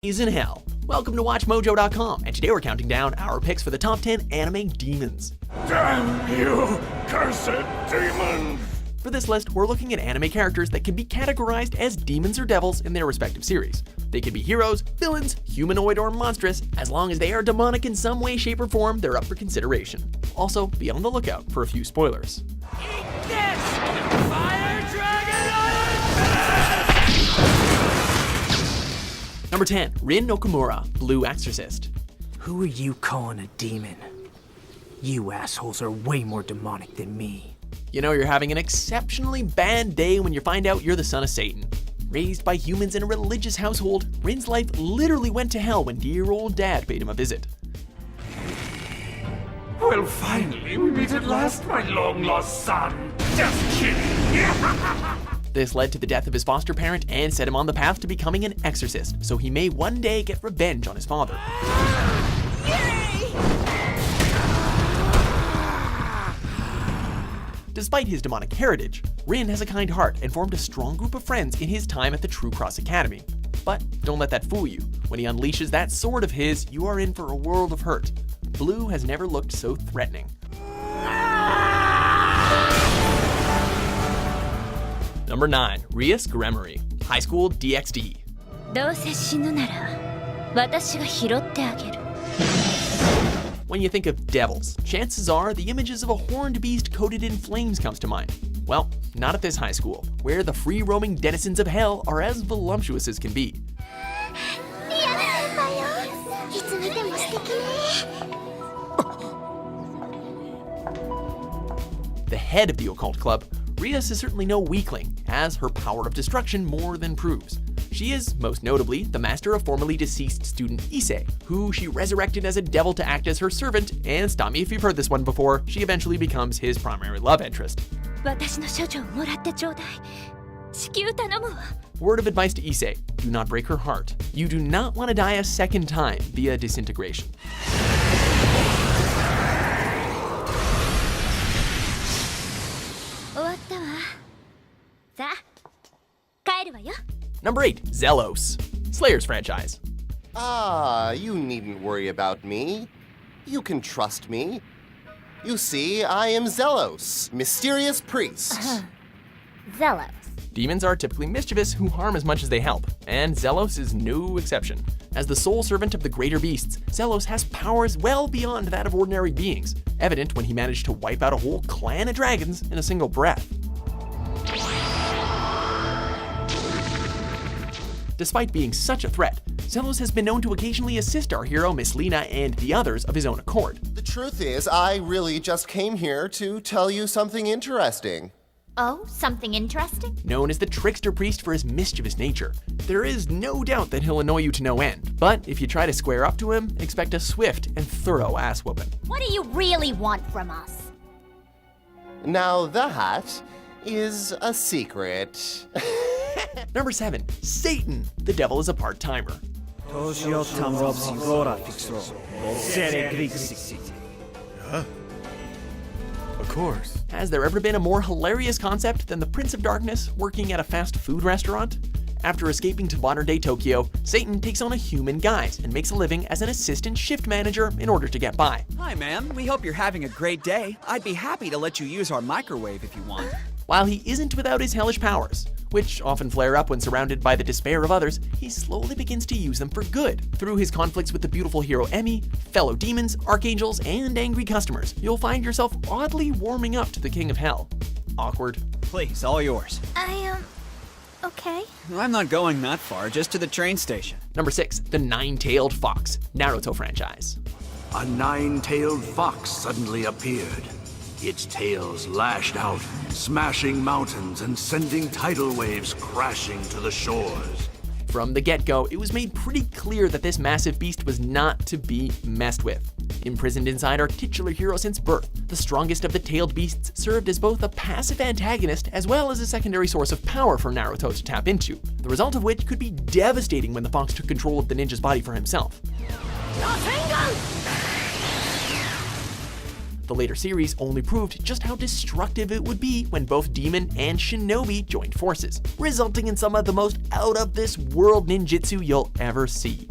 He's in hell. Welcome to WatchMojo.com, and today we're counting down our picks for the top 10 anime demons. Damn you, cursed demons! For this list, we're looking at anime characters that can be categorized as demons or devils in their respective series. They can be heroes, villains, humanoid, or monstrous. As long as they are demonic in some way, shape, or form, they're up for consideration. Also, be on the lookout for a few spoilers. Eat this! Fire Dragon Iron! Number 10. Rin Okumura, Blue Exorcist. Who are you calling a demon? You assholes are way more demonic than me. You know you're having an exceptionally bad day when you find out you're the son of Satan. Raised by humans in a religious household, Rin's life literally went to hell when dear old dad paid him a visit. Well, finally, we meet at last, my long-lost son. Just kidding. This led to the death of his foster parent and set him on the path to becoming an exorcist, so he may one day get revenge on his father. Despite his demonic heritage, Rin has a kind heart and formed a strong group of friends in his time at the True Cross Academy. But don't let that fool you. When he unleashes that sword of his, you are in for a world of hurt. Blue has never looked so threatening. Number 9. Rias Gremory, High School DxD. どうせ死ぬなら私が拾ってあげる When you think of devils, chances are the images of a horned beast coated in flames comes to mind. Well, not at this high school, where the free-roaming denizens of hell are as voluptuous as can be. The head of the occult club, Rias is certainly no weakling, as her power of destruction more than proves. She is, most notably, the master of formerly deceased student Issei, who she resurrected as a devil to act as her servant, and stop me if you've heard this one before, she eventually becomes his primary love interest. 私の処女をもらってちょうだい至急頼むわ Word of advice to Issei, do not break her heart. You do not want to die a second time via disintegration. Number 8. Zelos, Slayer's franchise. You needn't worry about me. You can trust me. You see, I am Zelos, mysterious priest. Zelos Demons are typically mischievous who harm as much as they help, and Zelos is no exception. As the sole servant of the greater beasts, Zelos has powers well beyond that of ordinary beings, evident when he managed to wipe out a whole clan of dragons in a single breath. Despite being such a threat, Zelos has been known to occasionally assist our hero Miss Lena and the others of his own accord. The truth is, I really just came here to tell you something interesting. Oh, something interesting? Known as the trickster priest for his mischievous nature, there is no doubt that he'll annoy you to no end, but if you try to square up to him, expect a swift and thorough ass whooping. What do you really want from us? Now that is a secret. Number 7. Satan, the devil is a part-timer. Of course. Has there ever been a more hilarious concept than the Prince of Darkness working at a fast food restaurant? After escaping to modern-day Tokyo, Satan takes on a human guise and makes a living as an assistant shift manager in order to get by. Hi, ma'am. We hope you're having a great day. I'd be happy to let you use our microwave if you want. While he isn't without his hellish powers, which often flare up when surrounded by the despair of others, he slowly begins to use them for good. Through his conflicts with the beautiful hero Emmy, fellow demons, archangels, and angry customers, you'll find yourself oddly warming up to the King of Hell. Awkward. Please, all yours. Okay. I'm not going that far, just to the train station. Number 6. The Nine-Tailed Fox, Naruto franchise. A nine-tailed fox suddenly appeared. Its tails lashed out, smashing mountains and sending tidal waves crashing to the shores. From the get-go, it was made pretty clear that this massive beast was not to be messed with. Imprisoned inside our titular hero since birth, the strongest of the tailed beasts served as both a passive antagonist as well as a secondary source of power for Naruto to tap into, the result of which could be devastating when the fox took control of the ninja's body for himself. The later series only proved just how destructive it would be when both demon and shinobi joined forces, resulting in some of the most out-of-this-world ninjutsu you'll ever see.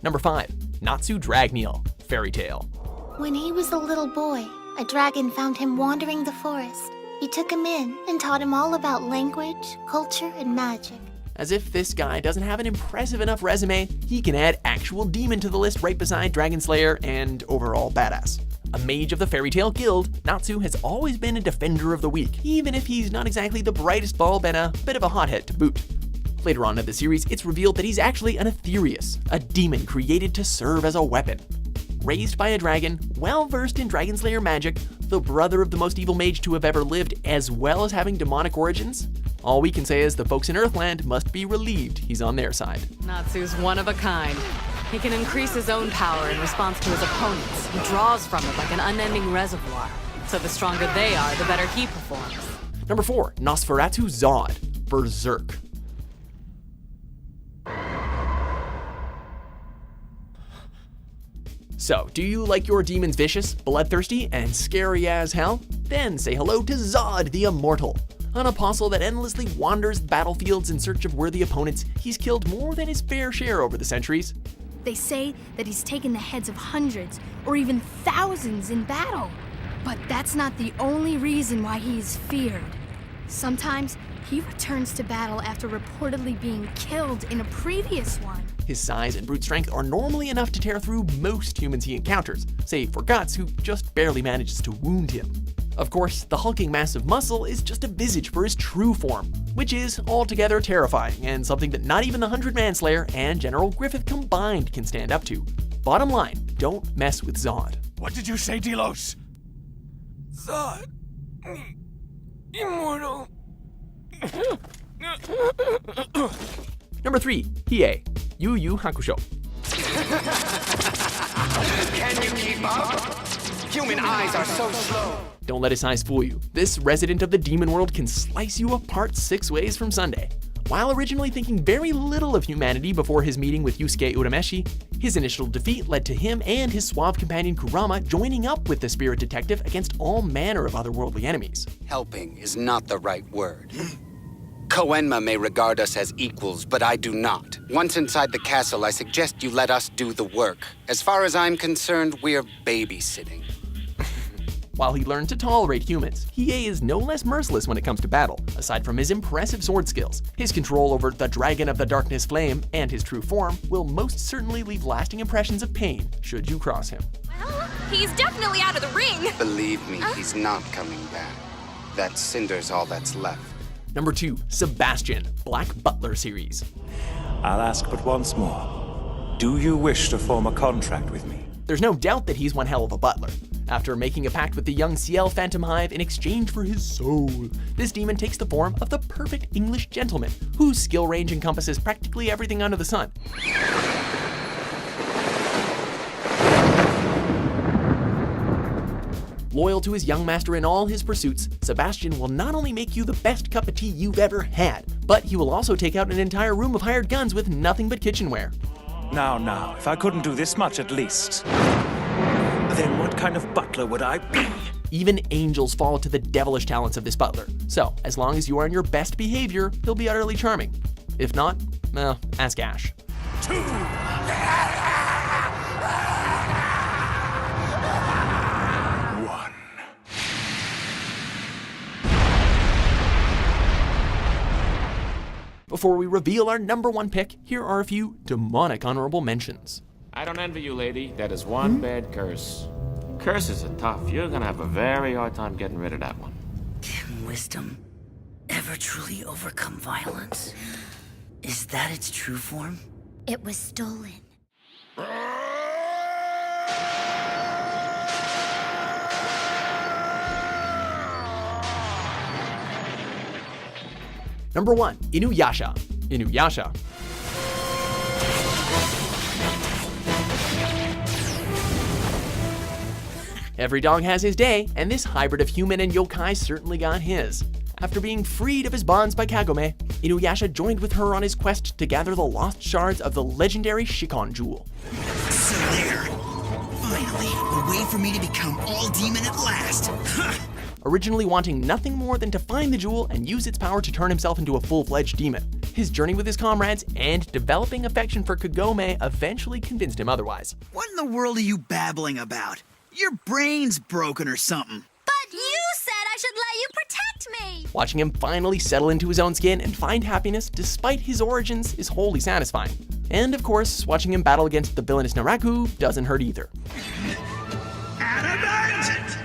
Number 5. Natsu Dragneel, Fairy Tale. When he was a little boy, a dragon found him wandering the forest. He took him in and taught him all about language, culture, and magic. As if this guy doesn't have an impressive enough resume, he can add actual demon to the list right beside Dragon Slayer and overall badass. A mage of the Fairy Tale Guild, Natsu has always been a defender of the weak, even if he's not exactly the brightest bulb and a bit of a hothead to boot. Later on in the series, it's revealed that he's actually an Aetherius, a demon created to serve as a weapon. Raised by a dragon, well-versed in Dragon Slayer magic, the brother of the most evil mage to have ever lived, as well as having demonic origins, all we can say is the folks in Earthland must be relieved he's on their side. Natsu's one of a kind. He can increase his own power in response to his opponents. He draws from it like an unending reservoir. So the stronger they are, the better he performs. Number 4. Nosferatu Zod, Berserk. So, do you like your demons vicious, bloodthirsty, and scary as hell? Then say hello to Zod the Immortal. An apostle that endlessly wanders battlefields in search of worthy opponents, he's killed more than his fair share over the centuries. They say that he's taken the heads of hundreds or even thousands in battle. But that's not the only reason why he is feared. Sometimes he returns to battle after reportedly being killed in a previous one. His size and brute strength are normally enough to tear through most humans he encounters, save for Guts, who just barely manages to wound him. Of course, the hulking mass of muscle is just a visage for his true form, which is altogether terrifying and something that not even the 100-Man Slayer and General Griffith combined can stand up to. Bottom line, don't mess with Zod. What did you say, Delos? Zod. Immortal. Number 3. Hiei, Yu Yu Hakusho. Can you keep up? Human eyes are so slow. Don't let his eyes fool you. This resident of the demon world can slice you apart 6 ways from Sunday. While originally thinking very little of humanity before his meeting with Yusuke Urameshi, his initial defeat led to him and his suave companion Kurama joining up with the spirit detective against all manner of otherworldly enemies. Helping is not the right word. Koenma may regard us as equals, but I do not. Once inside the castle, I suggest you let us do the work. As far as I'm concerned, we're babysitting. While he learned to tolerate humans, Hiei is no less merciless when it comes to battle. Aside from his impressive sword skills, his control over the Dragon of the Darkness Flame and his true form will most certainly leave lasting impressions of pain should you cross him. Well, he's definitely out of the ring. Believe me, he's not coming back. That cinder's all that's left. Number 2. Sebastian, Black Butler series. I'll ask but once more. Do you wish to form a contract with me? There's no doubt that he's one hell of a butler. After making a pact with the young Ciel Phantom Hive in exchange for his soul, this demon takes the form of the perfect English gentleman, whose skill range encompasses practically everything under the sun. Loyal to his young master in all his pursuits, Sebastian will not only make you the best cup of tea you've ever had, but he will also take out an entire room of hired guns with nothing but kitchenware. Now, if I couldn't do this much at least, then what kind of butler would I be? Even angels fall to the devilish talents of this butler, so as long as you are on your best behavior, he'll be utterly charming. If not, well, ask Ash. 2. Before we reveal our number 1 pick, here are a few demonic honorable mentions. I don't envy you, lady. That is one bad curse. Curses are tough. You're gonna have a very hard time getting rid of that one. Can wisdom ever truly overcome violence? Is that its true form? It was stolen. Number 1. Inuyasha. Inuyasha. Every dog has his day, and this hybrid of human and yokai certainly got his. After being freed of his bonds by Kagome, Inuyasha joined with her on his quest to gather the lost shards of the legendary Shikon Jewel. So there. Finally, a way for me to become all demon at last. Originally wanting nothing more than to find the jewel and use its power to turn himself into a full-fledged demon. His journey with his comrades and developing affection for Kagome eventually convinced him otherwise. What in the world are you babbling about? Your brain's broken or something. But you said I should let you protect me! Watching him finally settle into his own skin and find happiness despite his origins is wholly satisfying. And of course, watching him battle against the villainous Naraku doesn't hurt either. Adamant!